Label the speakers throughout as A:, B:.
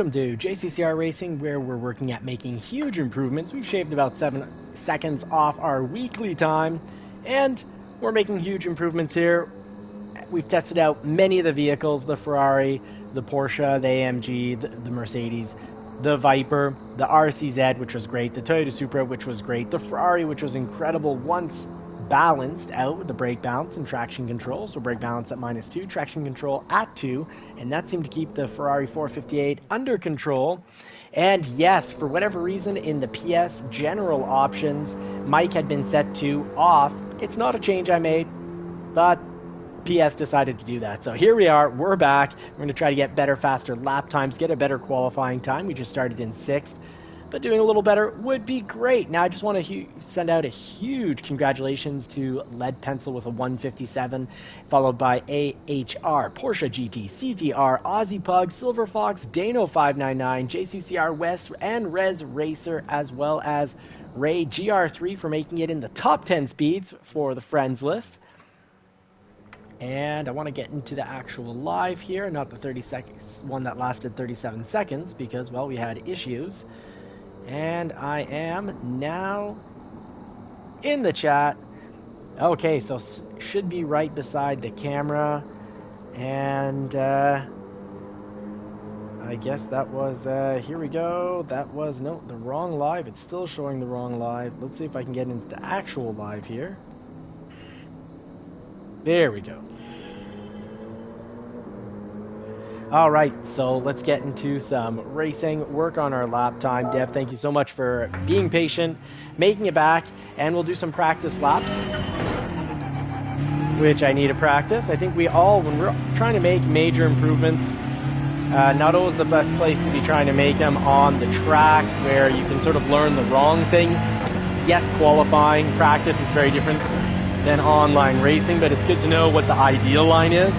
A: welcome to JCCR Racing, where we're working at making huge improvements. We've shaved about 7 seconds off our weekly time, and we're making huge improvements here. We've tested out many of the vehicles, the Ferrari, the Porsche, the AMG, the Mercedes, the Viper, the RCZ, which was great, the Toyota Supra, which was great, the Ferrari, which was incredible once balanced out with the brake balance and traction control. So brake balance at -2, traction control at 2, and that seemed to keep the Ferrari 458 under control. And yes, for whatever reason, in the PS general options, mic had been set to off. It's not a change I made, but PS decided to do that. So here we are, we're back. We're going to try to get better, faster lap times, get a better qualifying time. We just started in 6th. But doing a little better would be great. Now I just want to send out a huge congratulations to Lead Pencil with a 157, followed by AHR, Porsche GT, CTR, Aussie Pug, Silver Fox, Dano599, JCCR West, and Rez Racer, as well as Ray GR3 for making it in the top 10 speeds for the friends list. And I want to get into the actual live here, not the 30 seconds one that lasted 37 seconds, because, well, we had issues. And I am now in the chat. Okay, so should be right beside the camera. And I guess that was, here we go. That was, no, the wrong live. It's still showing the wrong live. Let's see if I can get into the actual live here. There we go. All right, so let's get into some racing, work on our lap time. Dev, thank you so much for being patient, making it back, and we'll do some practice laps, which I need to practice. I think we all, when we're trying to make major improvements, not always the best place to be trying to make them on the track where you can sort of learn the wrong thing. Yes, qualifying, practice is very different than online racing, but it's good to know what the ideal line is.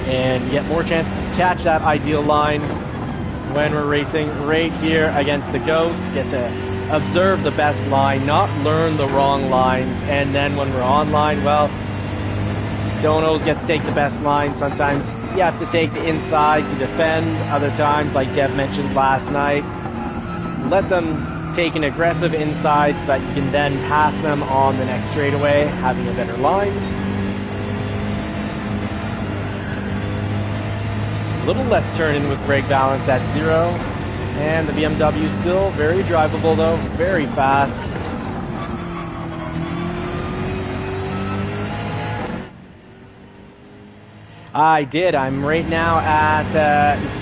A: And get more chances to catch that ideal line when we're racing right here against the Ghost. Get to observe the best line, not learn the wrong lines. And then when we're online, well, don't always get to take the best line. Sometimes you have to take the inside to defend. Other times, like Dev mentioned last night, let them take an aggressive inside so that you can then pass them on the next straightaway, having a better line. A little less turn-in with brake balance at 0, and the BMW still very drivable though, very fast. I did. I'm right now at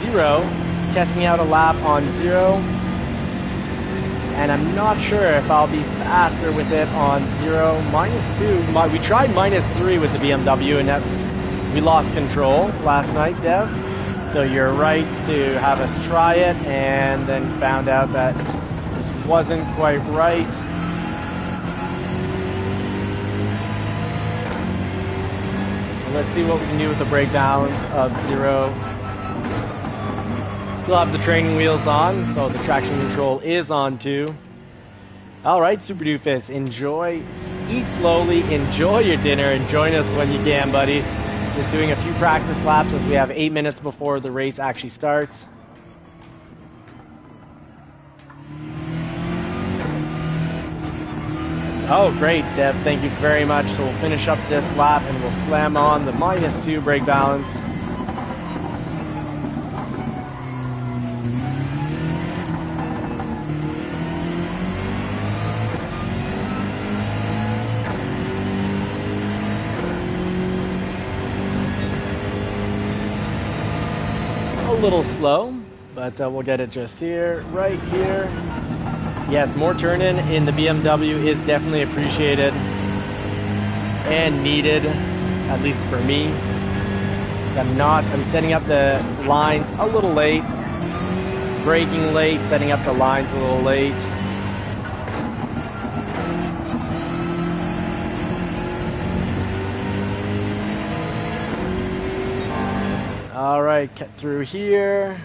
A: 0, testing out a lap on 0, and I'm not sure if I'll be faster with it on 0. -2. We tried -3 with the BMW, and that we lost control last night, Dev. So you're right to have us try it, and then found out that it just wasn't quite right. Let's see what we can do with the brake balance of 0. Still have the training wheels on, so the traction control is on too. All right, Super Doofus, enjoy, eat slowly, enjoy your dinner, and join us when you can, buddy. Just doing a few practice laps as we have 8 minutes before the race actually starts. Oh, great, Deb. Thank you very much. So we'll finish up this lap and we'll slam on the -2 brake balance. A little slow, but we'll get it just here, right here. Yes, more turn-in the BMW is definitely appreciated and needed, at least for me. I'm setting up the lines a little late, braking late, setting up the lines a little late. All right, cut through here.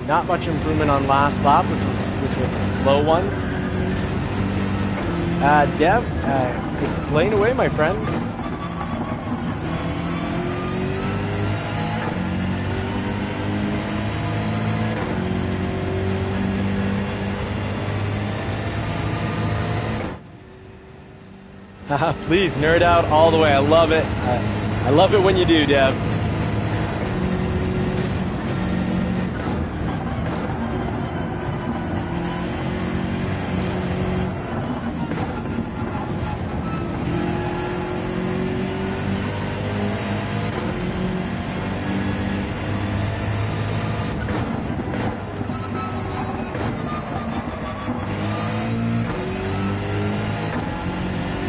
A: Not much improvement on last lap, which was a slow one. Dev, explain away, my friend. Please, nerd out all the way. I love it. I love it when you do, Dev.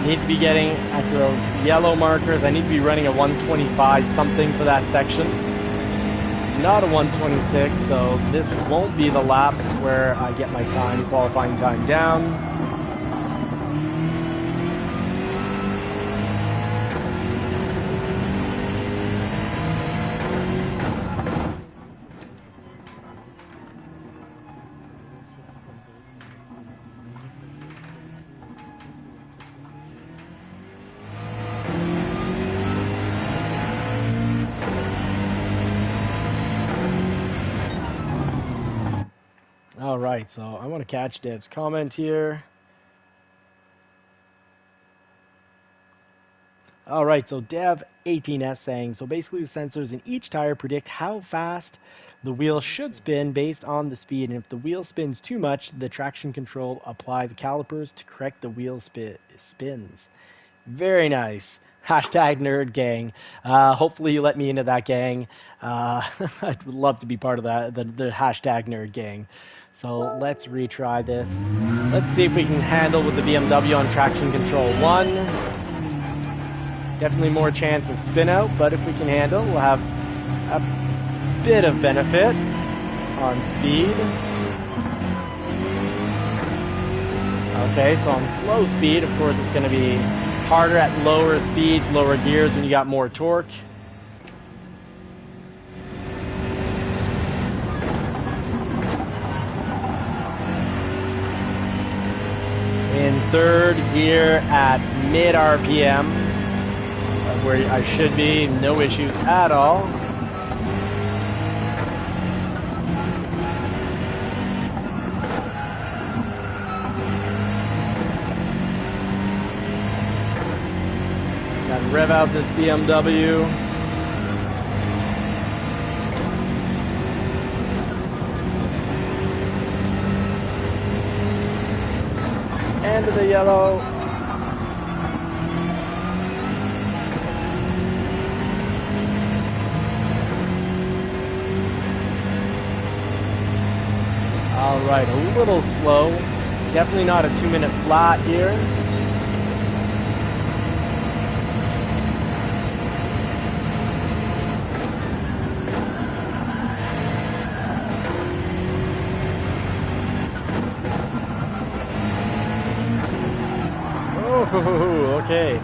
A: Need to be getting at those yellow markers. I need to be running a 125 something for that section. Not a 126, so this won't be the lap where I get my time, qualifying time down. Alright, so I want to catch Dev's comment here. Alright, so Dev18S saying, so basically the sensors in each tire predict how fast the wheel should spin based on the speed, and if the wheel spins too much, the traction control apply the calipers to correct the wheel spins. Very nice. Hashtag nerd gang. Hopefully you let me into that gang. I'd love to be part of that, the hashtag nerd gang. So let's retry this. Let's see if we can handle with the BMW on traction control 1. Definitely more chance of spin out, but if we can handle, we'll have a bit of benefit on speed. Okay, so on slow speed, of course, it's going to be harder at lower speeds, lower gears when you got more torque. In third gear at mid RPM, where I should be, no issues at all. Got to rev out this BMW. And to the yellow. All right, a little slow. Definitely not a 2-minute flat here. Oh, okay.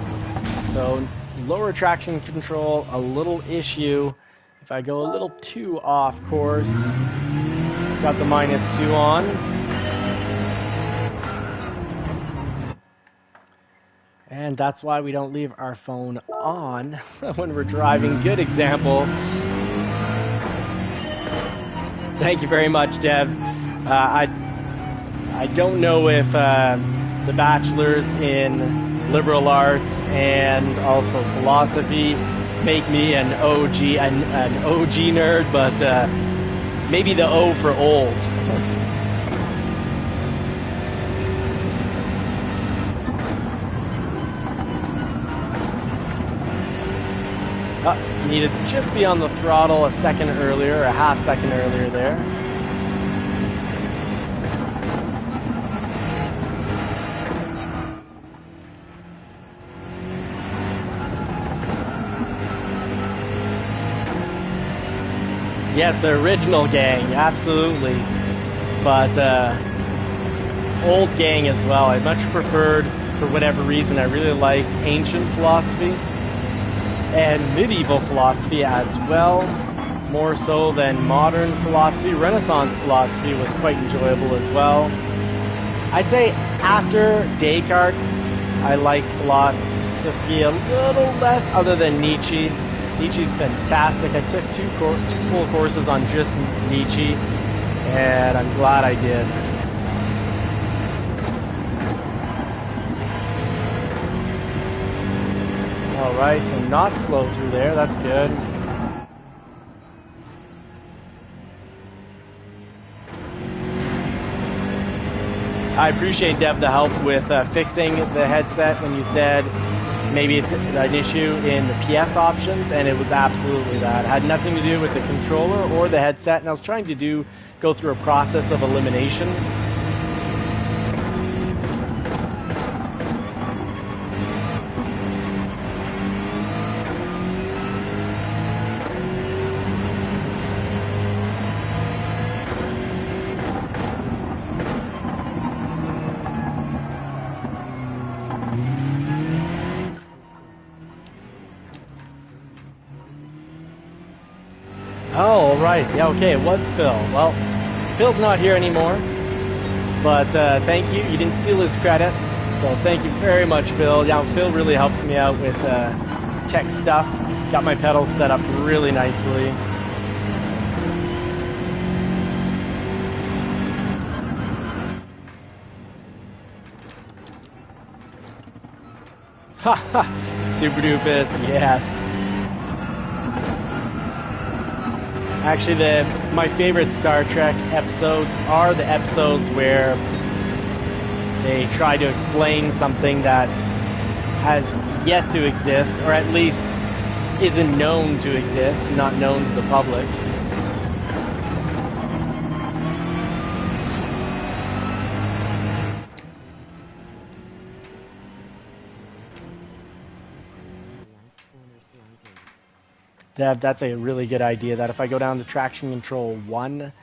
A: So lower traction control, a little issue. If I go a little too off course, got the -2 on. And that's why we don't leave our phone on when we're driving. Good example. Thank you very much, Dev. I don't know if the bachelors in liberal arts and also philosophy make me an OG nerd, but maybe the O for old. Needed to just be on the throttle a second earlier, or a half second earlier there. Yes, the original gang, absolutely. But old gang as well. I much preferred, for whatever reason, I really liked ancient philosophy and medieval philosophy as well, more so than modern philosophy. Renaissance philosophy was quite enjoyable as well. I'd say after Descartes, I liked philosophy a little less, other than Nietzsche. Nietzsche's fantastic. I took two full courses on just Nietzsche, and I'm glad I did. All right, so not slow through there. That's good. I appreciate, Dev, the help with fixing the headset when you said maybe it's an issue in the PS options, and it was absolutely that. It had nothing to do with the controller or the headset, and I was trying to go through a process of elimination. Oh, right. Yeah, okay, it was Phil. Well, Phil's not here anymore, but thank you. You didn't steal his credit, so thank you very much, Phil. Yeah, Phil really helps me out with tech stuff. Got my pedals set up really nicely. Haha, Super Dupus, yes. Actually, my favorite Star Trek episodes are the episodes where they try to explain something that has yet to exist, or at least isn't known to exist, not known to the public. That's a really good idea, that if I go down to traction control 1,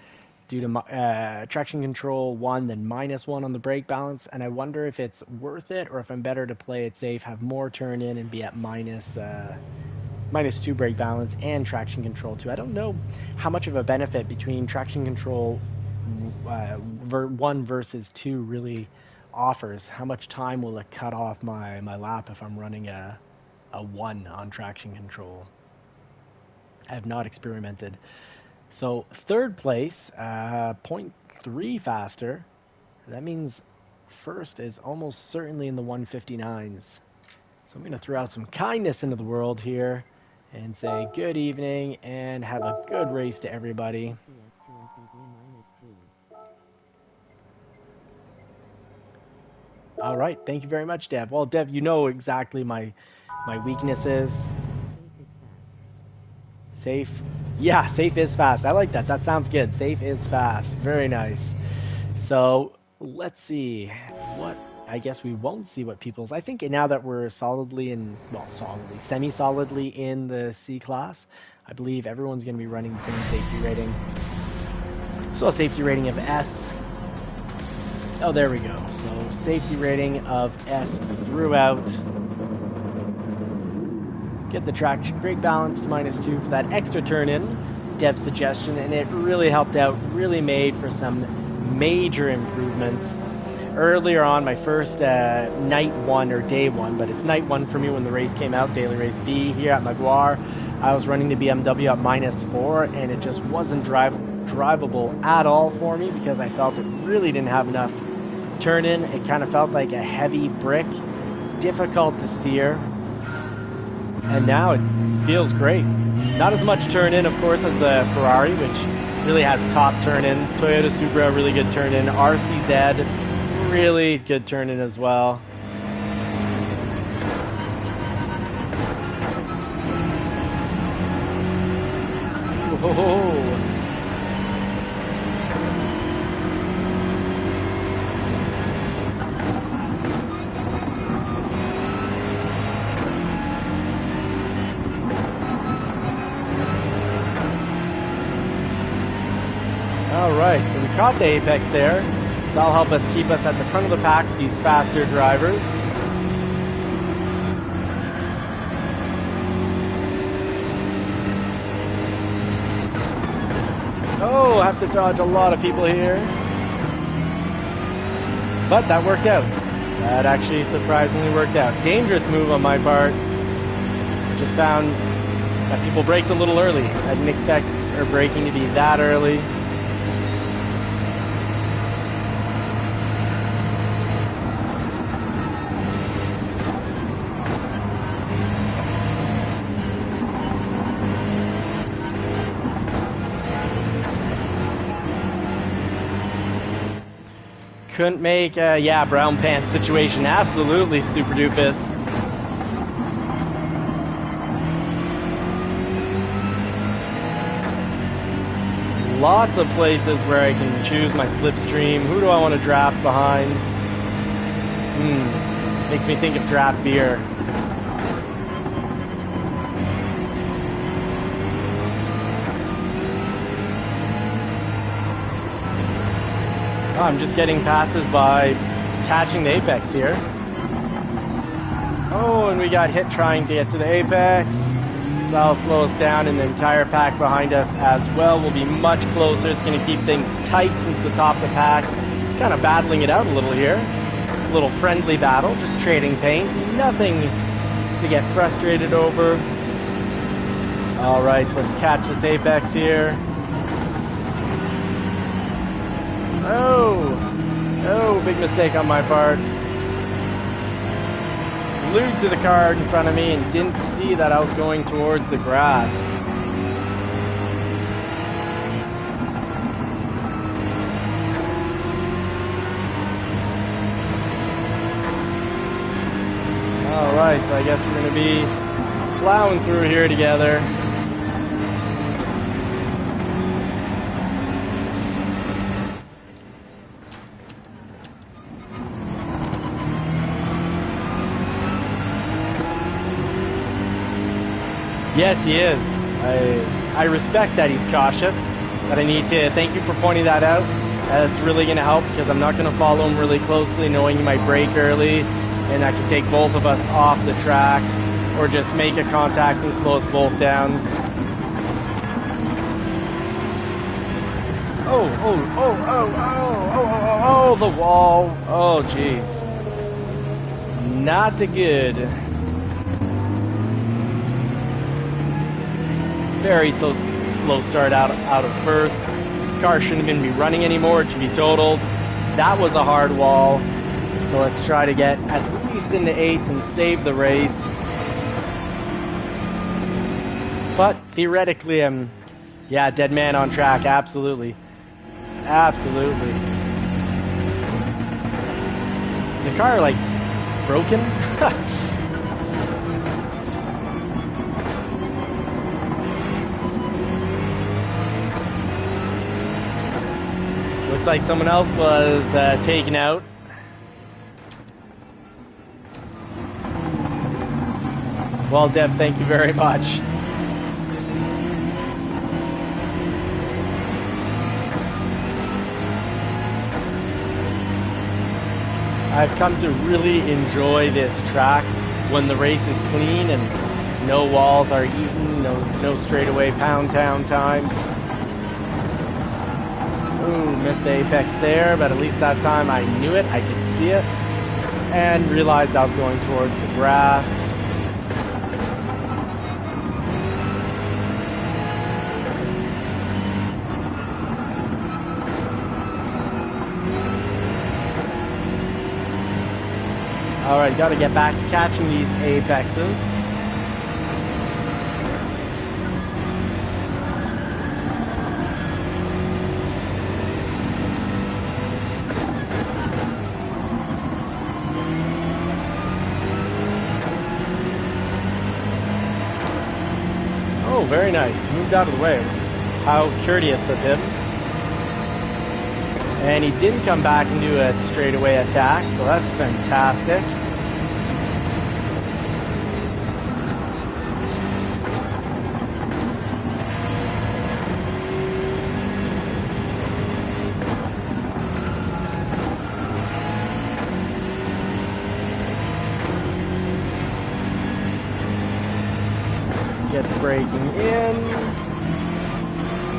A: due to traction control 1, then -1 on the brake balance, and I wonder if it's worth it, or if I'm better to play it safe, have more turn in, and be at -2 brake balance and traction control 2. I don't know how much of a benefit between traction control 1 versus 2 really offers. How much time will it cut off my lap if I'm running a 1 on traction control? I have not experimented. So third place, 0.3 faster. That means first is almost certainly in the 159s. So I'm going to throw out some kindness into the world here and say good evening and have a good race to everybody. All right, thank you very much, Dev. Well, Dev, you know exactly my weaknesses. Safe. Yeah, safe is fast. I like that. That sounds good. Safe is fast. Very nice. So let's see what, I guess we won't see what people's, I think now that we're semi-solidly in the C class, I believe everyone's going to be running the same safety rating. So a safety rating of S. Oh, there we go. So safety rating of S throughout. Get the traction brake balance to -2 for that extra turn in, Dev's suggestion, and it really helped out, really made for some major improvements. Earlier on, my first night 1 or day 1, but it's night 1 for me when the race came out, Daily Race B here at Maguire, I was running the BMW at -4, and it just wasn't drivable at all for me because I felt it really didn't have enough turn in. It kind of felt like a heavy brick, difficult to steer. And now it feels great. Not as much turn in, of course, as the Ferrari, which really has top turn in. Toyota Supra, really good turn in. RCZ, really good turn in as well. Whoa. Alright, so we caught the apex there. So that'll help us keep us at the front of the pack with these faster drivers. Oh, I have to dodge a lot of people here. But that worked out. That actually surprisingly worked out. Dangerous move on my part. Just found that people braked a little early. I didn't expect our braking to be that early. couldn't make yeah, brown pants situation absolutely super dupus. Lots of places where I can choose my slipstream. Who do I want to draft behind? Makes me think of draft beer. Oh, I'm just getting passes by catching the apex here. Oh, and we got hit trying to get to the apex. So that'll slow us down, and the entire pack behind us as well will be much closer. It's going to keep things tight since the top of the pack. It's kind of battling it out a little here. A little friendly battle, just trading paint. Nothing to get frustrated over. All right, so let's catch this apex here. Oh, big mistake on my part. Glued to the car in front of me and didn't see that I was going towards the grass. Alright, so I guess we're going to be plowing through here together. Yes, he is. I respect that he's cautious, but I need to thank you for pointing that out. That's really going to help because I'm not going to follow him really closely, knowing he might brake early, and that could take both of us off the track, or just make a contact and slow us both down. Oh, the wall. Oh, jeez. Not good. Very slow start out of first. Car shouldn't even be running anymore. It should be totaled. That was a hard wall. So let's try to get at least into 8th and save the race. But theoretically, yeah, dead man on track. Absolutely. Absolutely. Is the car like broken? Looks like someone else was taken out. Well, Deb, thank you very much. I've come to really enjoy this track when the race is clean and no walls are eaten, no straightaway pound town times. Ooh, missed the apex there, but at least that time I knew it, I could see it, and realized I was going towards the grass. Alright, gotta get back to catching these apexes. Oh, very nice. Moved out of the way. How courteous of him. And he didn't come back and do a straightaway attack, so that's fantastic. Gets braking in,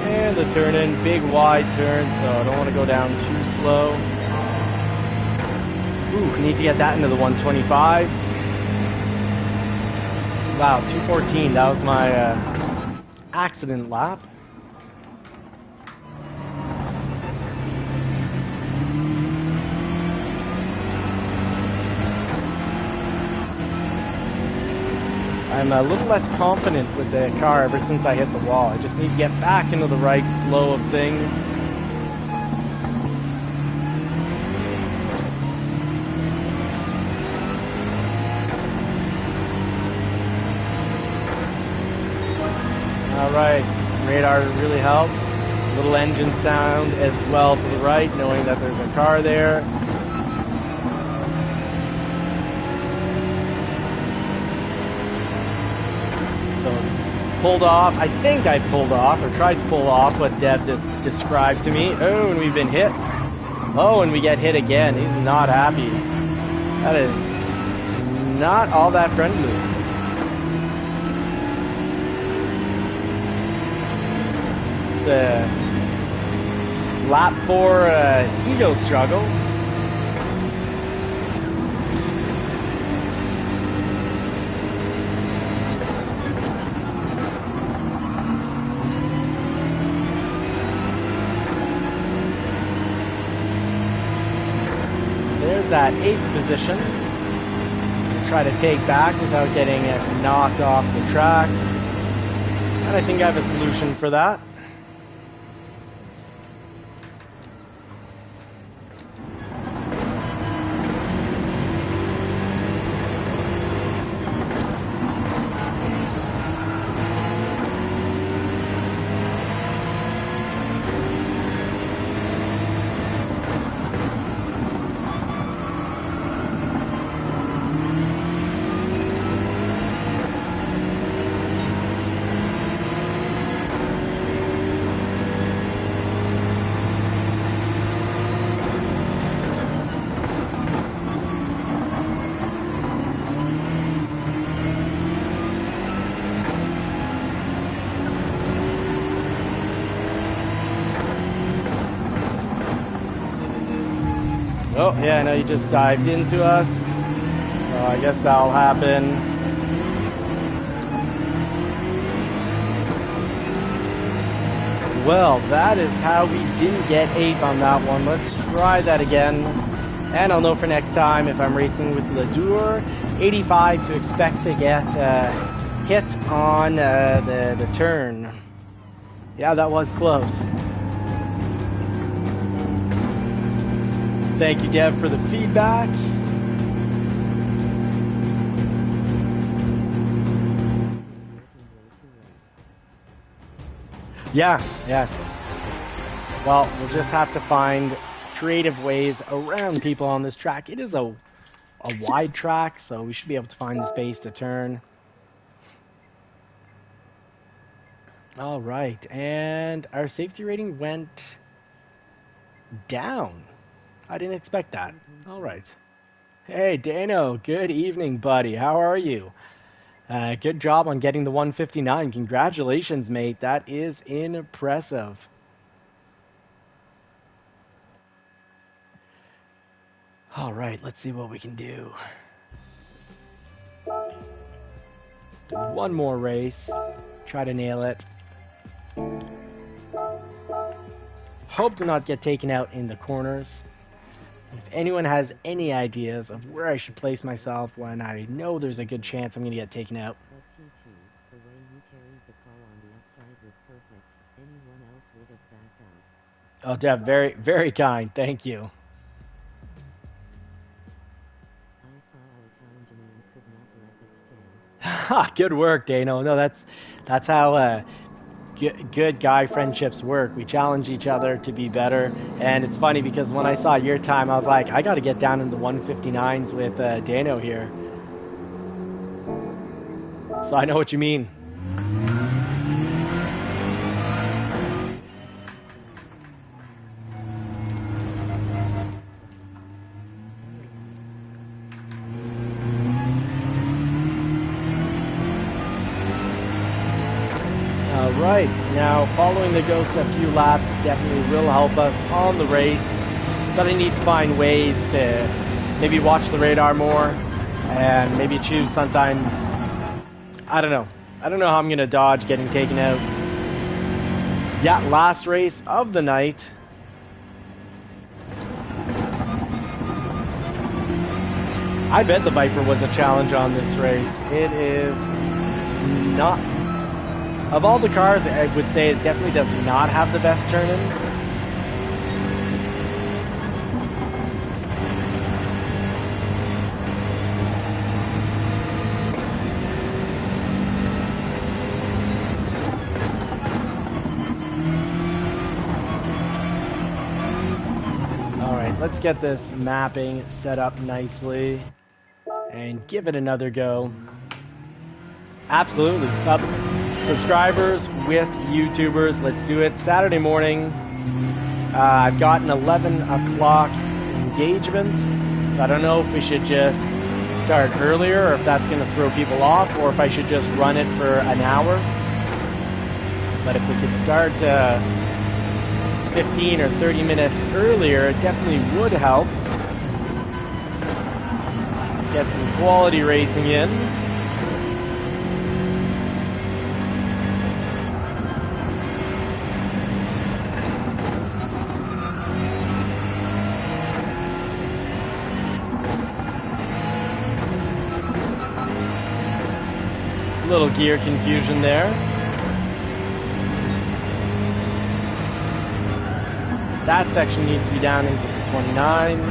A: and the turn in, big wide turn, so I don't want to go down too slow. Ooh, need to get that into the 125s. Wow, 214, that was my accident lap. I'm a little less confident with the car ever since I hit the wall. I just need to get back into the right flow of things. right, radar really helps. Little engine sound as well to the right, knowing that there's a car there. So pulled off. I think I pulled off, or tried to pull off what Dev described to me. Oh, and we've been hit. Oh, and we get hit again. He's not happy. That is not all that friendly. The lap 4 ego struggle. There's that 8th position. Try to take back without getting it knocked off the track. And I think I have a solution for that. Oh, yeah, I know you just dived into us. So I guess that'll happen. Well, that is how we didn't get 8th on that one. Let's try that again. And I'll know for next time if I'm racing with Ladure. 85 to expect to get hit on the turn. Yeah, that was close. Thank you, Dev, for the feedback. Yeah. Well, we'll just have to find creative ways around people on this track. It is a wide track, so we should be able to find the space to turn. All right, and our safety rating went down. I didn't expect that. All right. Hey, Dano. Good evening, buddy. How are you? Good job on getting the 159. Congratulations, mate. That is impressive. All right, let's see what we can do. Do one more race. Try to nail it. Hope to not get taken out in the corners. If anyone has any ideas of where I should place myself when I know there's a good chance I'm going to get taken out.
B: But T2, the way you carried the car on the outside was perfect. Anyone else would have backed out.
A: Oh, Dev, very, very kind. Thank you.
B: I saw our town Janine could not let it stand.
A: Good work, Dano. No, that's how good guy friendships work. We challenge each other to be better. And it's funny because when I saw your time, I was like, I got to get down in the 159s with Dano here. So I know what you mean. Right, now following the Ghost a few laps definitely will help us on the race, but I need to find ways to maybe watch the radar more and maybe choose sometimes, I don't know how I'm going to dodge getting taken out. Yeah, last race of the night. I bet the Viper was a challenge on this race. It is not. Of all the cars, I would say it definitely does not have the best turn-ins. Alright, let's get this mapping set up nicely and give it another go. Absolutely. Subscribers with YouTubers. Let's do it. Saturday morning. I've got an 11 o'clock engagement, so I don't know if we should just start earlier or if that's going to throw people off, or if I should just run it for an hour. But if we could start 15 or 30 minutes earlier, it definitely would help. Get some quality racing in. Little gear confusion there. That section needs to be down into the 29s.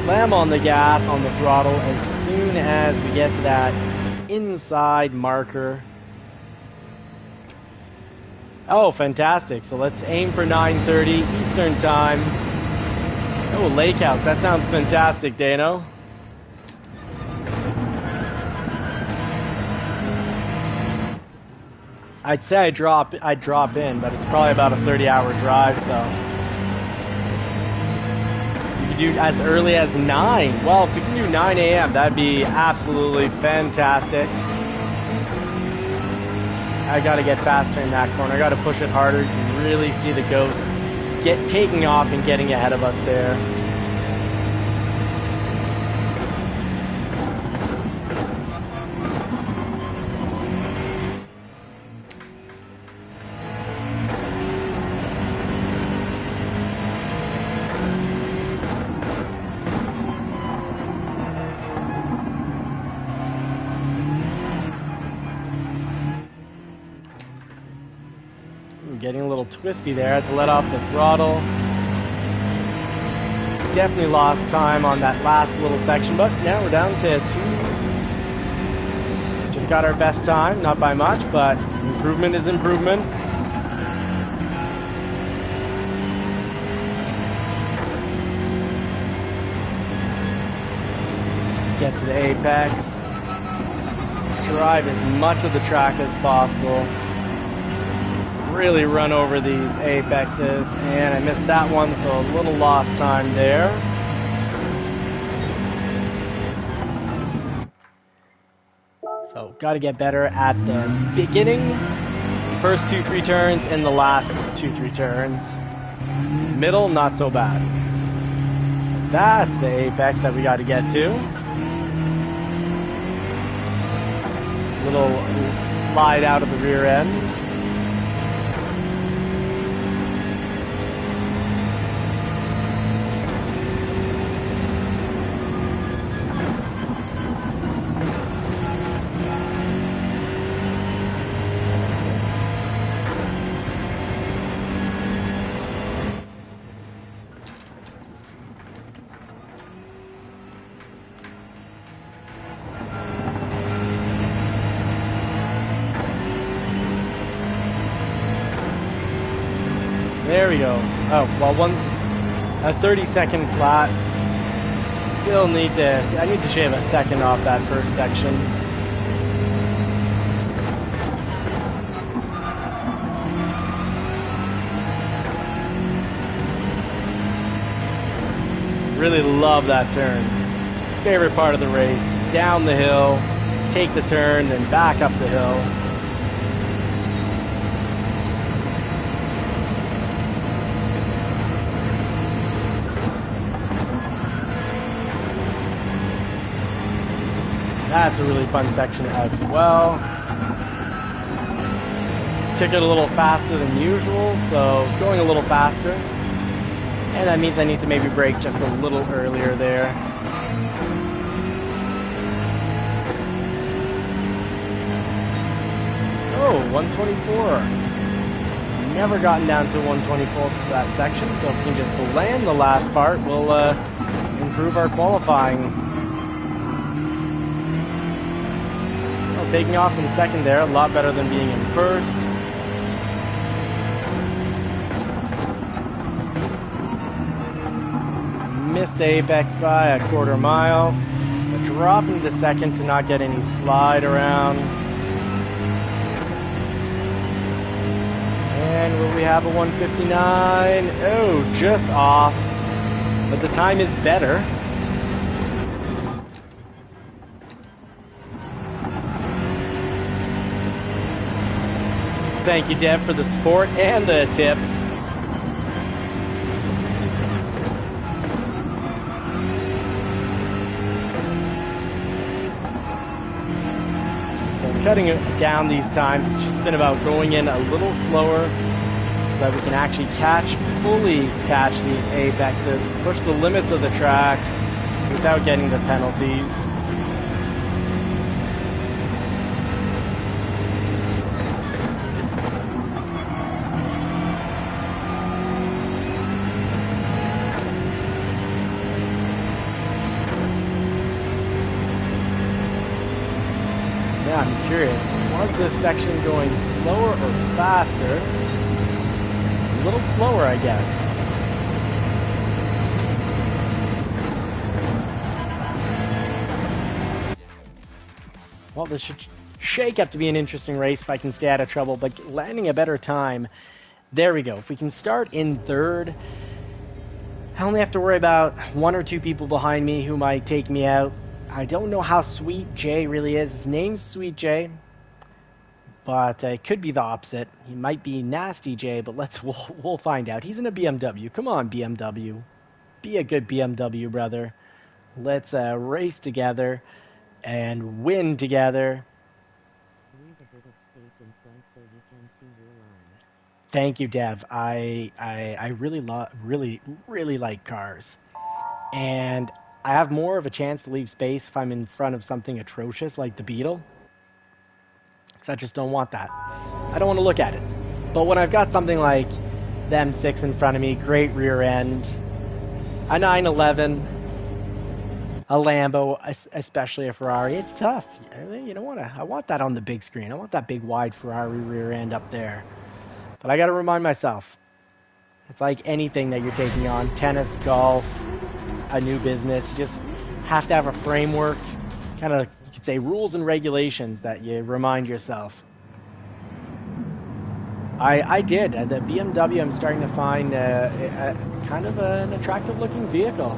A: Slam on the gas, on the throttle, as soon as we get to that inside marker. Oh, fantastic. So let's aim for 9:30 Eastern Time. Oh, Lake House. That sounds fantastic, Dano. I'd say I'd drop in, but it's probably about a 30-hour drive, so you could do as early as 9. Well, if we can do 9 a.m., that'd be absolutely fantastic. I gotta get faster in that corner. I gotta push it harder. You can really see the Ghost taking off and getting ahead of us there. Getting a little twisty there. I had to let off the throttle. Definitely lost time on that last little section, but now we're down to 2. Just got our best time, not by much, but improvement is improvement. Get to the apex. Drive as much of the track as possible. Really run over these apexes, and I missed that one, so a little lost time there. So got to get better at the beginning, first 2-3 turns, and the last 2-3 turns. Middle, not so bad. That's the apex that we got to get to. Little slide out of the rear end. There we go. Oh, well, a 30-second flat. Still I need to shave a second off that first section. Really love that turn. Favorite part of the race. Down the hill, take the turn, then back up the hill. That's a really fun section as well. Took it a little faster than usual, so it's going a little faster. And that means I need to maybe brake just a little earlier there. Oh, 124. Never gotten down to 124 for that section, so if we can just land the last part, we'll improve our qualifying. Well, taking off in second there, a lot better than being in first. Missed the apex by a quarter mile. But dropping to second to not get any slide around. And will we have a 159? Oh, just off. But the time is better. Thank you, Deb, for the support and the tips. So I'm cutting it down these times. It's just been about going in a little slower so that we can actually fully catch these apexes, push the limits of the track without getting the penalties. Yeah, I'm curious, was this section going slower or faster? A little slower, I guess. Well, this should shake up to be an interesting race if I can stay out of trouble, but landing a better time. There we go. If we can start in third, I only have to worry about one or two people behind me who might take me out. I don't know how sweet Jay really is. His name's Sweet Jay, but it could be the opposite. He might be Nasty Jay, but we'll find out. He's in a BMW. Come on, BMW. Be a good BMW, brother. Let's race together and win together.
B: Leave a bit of space in front so you can see your line.
A: Thank you, Dev. I really like cars, and I have more of a chance to leave space if I'm in front of something atrocious like the Beetle, because I just don't want that. I don't want to look at it. But when I've got something like the M6 in front of me, great rear end, a 911, a Lambo, especially a Ferrari, it's tough. You don't want to. I want that on the big screen. I want that big wide Ferrari rear end up there. But I got to remind myself, it's like anything that you're taking on, tennis, golf, a new business. You just have to have a framework, kind of, you could say, rules and regulations that you remind yourself. I did. The BMW, I'm starting to find kind of an attractive looking vehicle.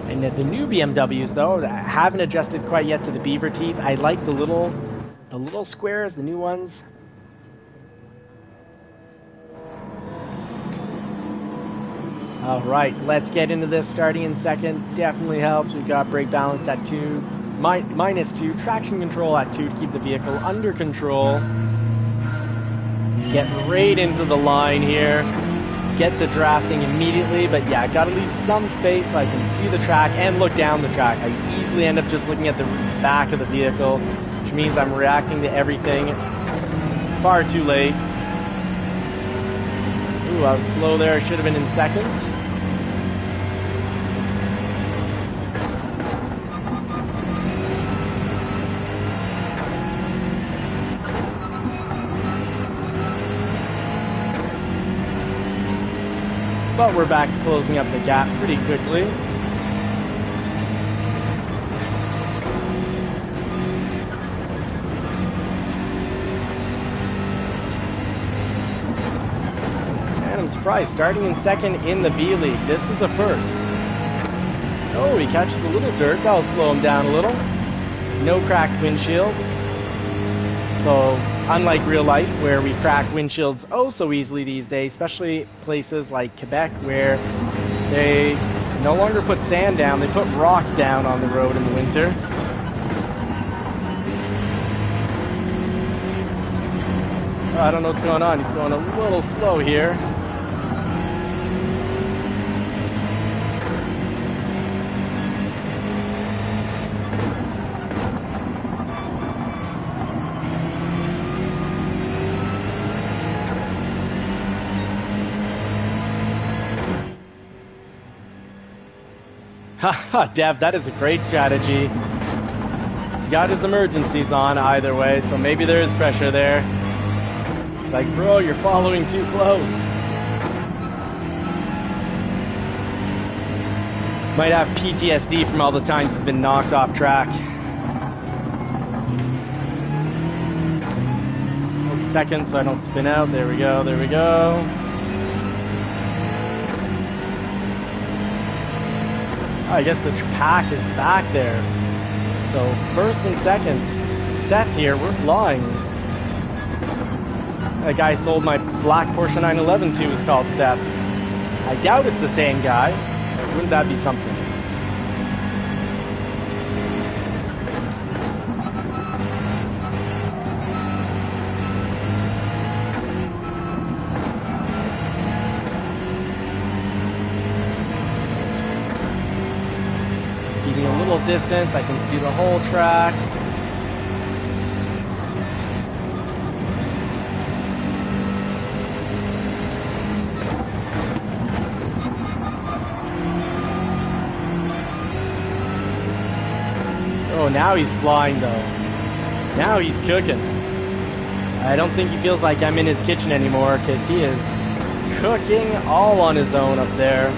A: And the new BMWs, though, I haven't adjusted quite yet to the beaver teeth. I like the little squares, the new ones. All right, let's get into this. Starting in second definitely helps. We've got brake balance at 2, -2, traction control at 2 to keep the vehicle under control. Get right into the line here. Get to drafting immediately, but yeah, I gotta leave some space so I can see the track and look down the track. I easily end up just looking at the back of the vehicle, which means I'm reacting to everything far too late. Ooh, I was slow there. I should have been in second. But we're back to closing up the gap pretty quickly. And I'm surprised, starting in second in the B League. This is a first. Oh, he catches a little dirt. That'll slow him down a little. No cracked windshield. So, unlike real life, where we crack windshields oh so easily these days, especially places like Quebec, where they no longer put sand down, they put rocks down on the road in the winter. Oh, I don't know what's going on. He's going a little slow here. Haha, Dev, that is a great strategy. He's got his emergencies on either way, so maybe there is pressure there. It's like, bro, you're following too close. Might have PTSD from all the times he's been knocked off track. Seconds so I don't spin out. There we go, there we go. Oh, I guess the pack is back there. So first and seconds set here, we're flying. That guy sold my black Porsche 911 to is called Seth. I doubt it's the same guy. Wouldn't that be something? Keeping a little distance, I can see the whole track. Oh, now he's flying though. Now he's cooking. I don't think he feels like I'm in his kitchen anymore because he is cooking all on his own up there.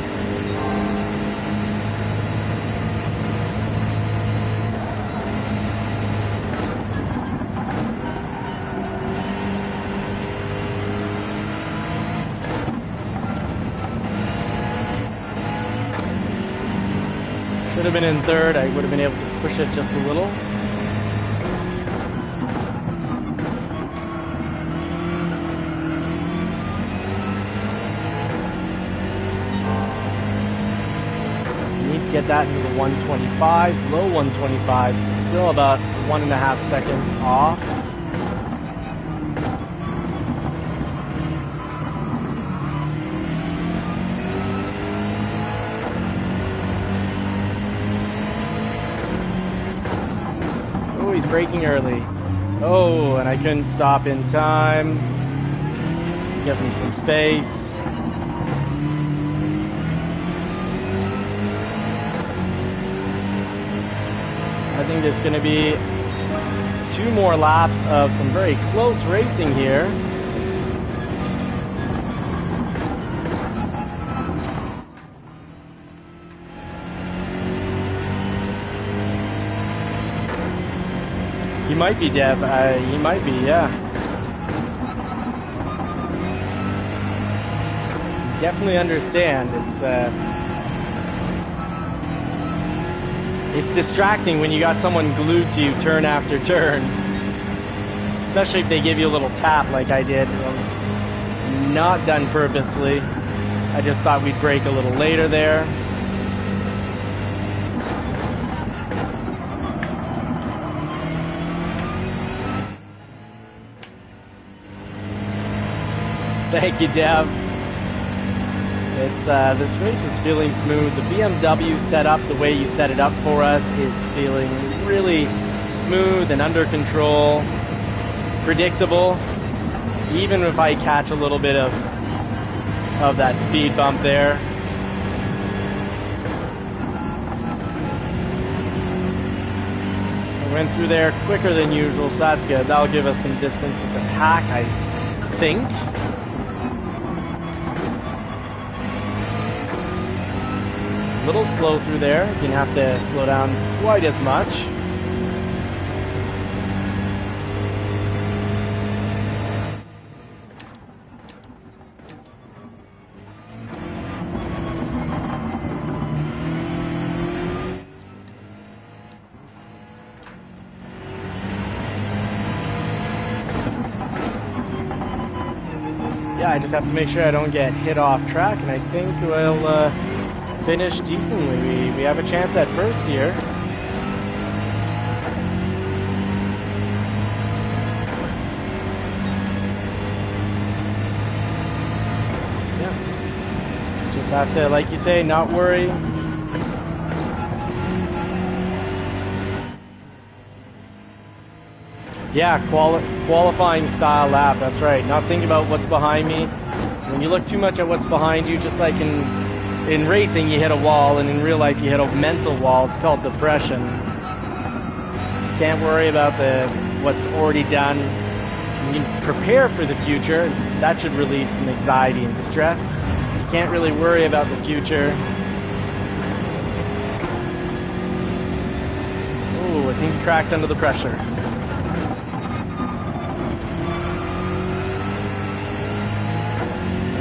A: Should have been in third. I would have been able to push it just a little. Need to get that into the 125s, low 125s, so still about 1.5 seconds off. He's braking early. Oh, and I couldn't stop in time. Give him some space. I think there's going to be 2 more laps of some very close racing here. He might be, Dev. He might be, yeah. Definitely understand. It's distracting when you got someone glued to you turn after turn. Especially if they give you a little tap like I did. It was not done purposely. I just thought we'd brake a little later there. Thank you, Dev. It's this race is feeling smooth. The BMW setup, the way you set it up for us, is feeling really smooth and under control, predictable. Even if I catch a little bit of that speed bump there. I went through there quicker than usual, so that's good. That'll give us some distance with the pack, I think. A little slow through there. You didn't have to slow down quite as much. Yeah, I just have to make sure I don't get hit off track, and I think we'll finish decently. We have a chance at first here. Yeah. Just have to, like you say, not worry. Yeah, qualifying style lap, that's right. Not thinking about what's behind me. When you look too much at what's behind you, just like in racing you hit a wall, and in real life you hit a mental wall. It's called depression. Can't worry about what's already done. You can prepare for the future. That should relieve some anxiety and stress. You can't really worry about the future. Ooh, I think he cracked under the pressure.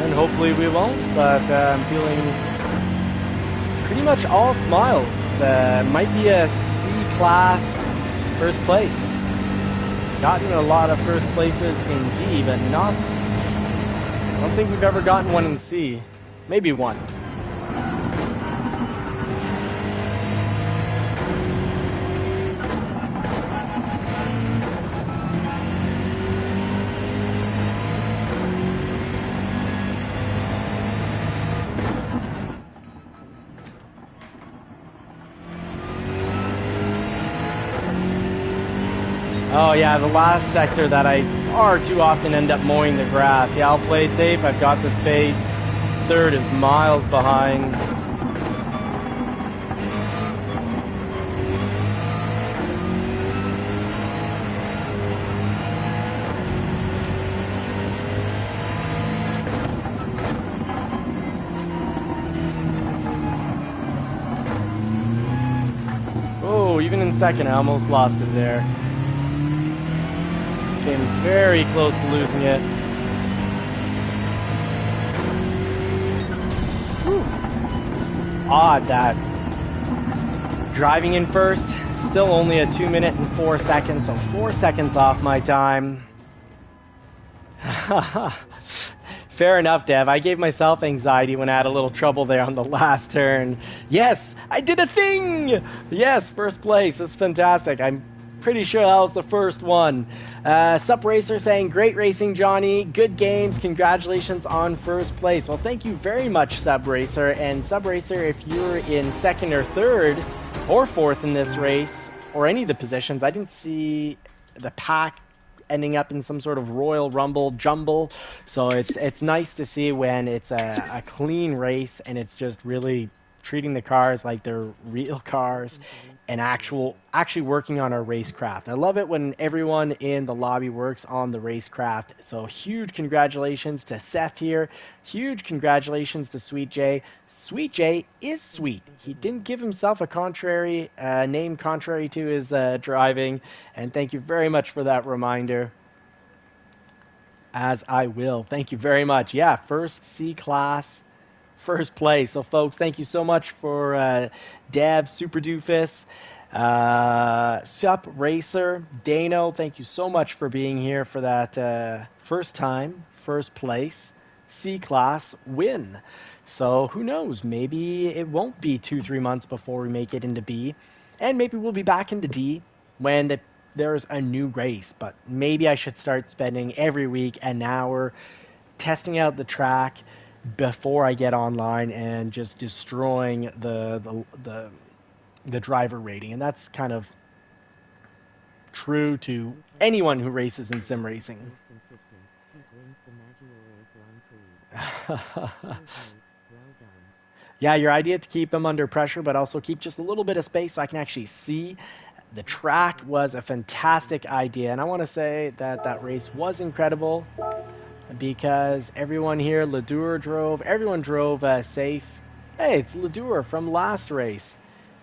A: And hopefully we won't, but I'm feeling pretty much all smiles. It might be a C-class first place. Gotten a lot of first places in D, but not... I don't think we've ever gotten one in C. Maybe one. Oh yeah, the last sector that I far too often end up mowing the grass. Yeah, I'll play it safe. I've got the space. Third is miles behind. Oh, even in second, I almost lost it there. Came very close to losing it. Whew. It's odd that driving in first, still only a 2 minute and 4 seconds, so 4 seconds off my time. Fair enough, Dev. I gave myself anxiety when I had a little trouble there on the last turn. Yes, I did a thing! Yes, first place. This is fantastic. I'm pretty sure that was the first one. Sup Racer saying, great racing, Johnny. Good games. Congratulations on first place. Well, thank you very much, Sub Racer. And Sub Racer, if you're in second or third or fourth in this race, or any of the positions, I didn't see the pack ending up in some sort of Royal Rumble jumble. So it's nice to see when it's a clean race and it's just really treating the cars like they're real cars and actually working on our racecraft. I love it when everyone in the lobby works on the racecraft. So huge congratulations to Seth here. Huge congratulations to Sweet J. Sweet J is sweet. He didn't give himself a contrary name contrary to his driving. And thank you very much for that reminder. As I will. Thank you very much. Yeah, first C-class. First place. So, folks, thank you so much for Dev, Super Doofus, Sup Racer, Dano. Thank you so much for being here for that first time, first place, C-class win. So, who knows? Maybe it won't be 2-3 months before we make it into B, and maybe we'll be back into D when there's a new race. But maybe I should start spending every week an hour testing out the track before I get online and just destroying the driver rating. And that's kind of true to anyone who races in sim racing. Yeah, your idea to keep them under pressure, but also keep just a little bit of space so I can actually see the track was a fantastic idea. And I want to say that that race was incredible, because everyone here, Ladur drove, everyone drove safe. Hey, it's Ladur from last race.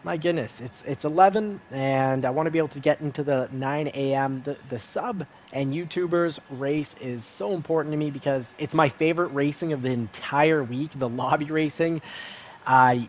A: My goodness, it's 11, and I want to be able to get into the 9 a.m. The sub and YouTubers race is so important to me because it's my favorite racing of the entire week, the lobby racing. I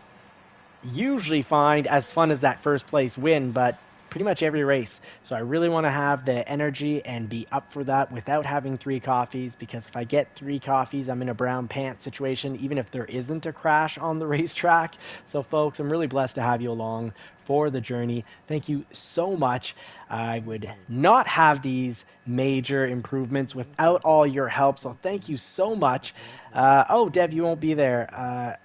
A: usually find as fun as that first place win, but pretty much every race. So I really want to have the energy and be up for that without having 3 coffees, because if I get 3 coffees, I'm in a brown pants situation, even if there isn't a crash on the racetrack. So folks, I'm really blessed to have you along for the journey. Thank you so much. I would not have these major improvements without all your help. So thank you so much. Oh, Deb, you won't be there.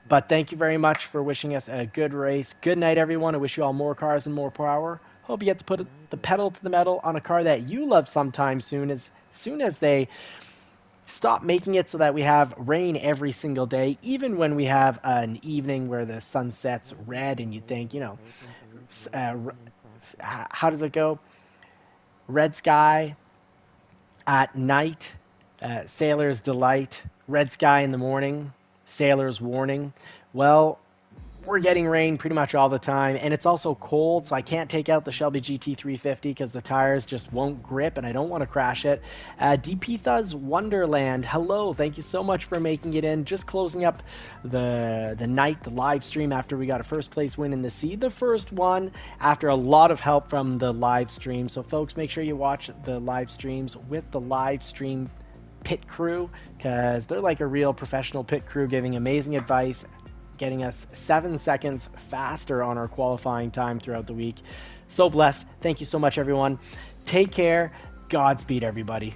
A: But thank you very much for wishing us a good race. Good night, everyone. I wish you all more cars and more power. Hope you get to put the pedal to the metal on a car that you love sometime soon as they stop making it so that we have rain every single day, even when we have an evening where the sun sets red and you think,
B: Opens a link to
A: uh,
B: Instagram and cross
A: how does it go? Red sky at night, sailor's delight. Red sky in the morning, sailor's warning. Well, we're getting rain pretty much all the time, and it's also cold, so I can't take out the Shelby GT350 because the tires just won't grip, and I don't want to crash it. DPtha's Wonderland, hello, thank you so much for making it in. Just closing up the night, the live stream after we got a first place win in the sea, the first one after a lot of help from the live stream. So folks, make sure you watch the live streams with the live stream pit crew, because they're like a real professional pit crew giving amazing advice, getting us 7 seconds faster on our qualifying time throughout the week. So blessed. Thank you so much, everyone. Take care. Godspeed, everybody.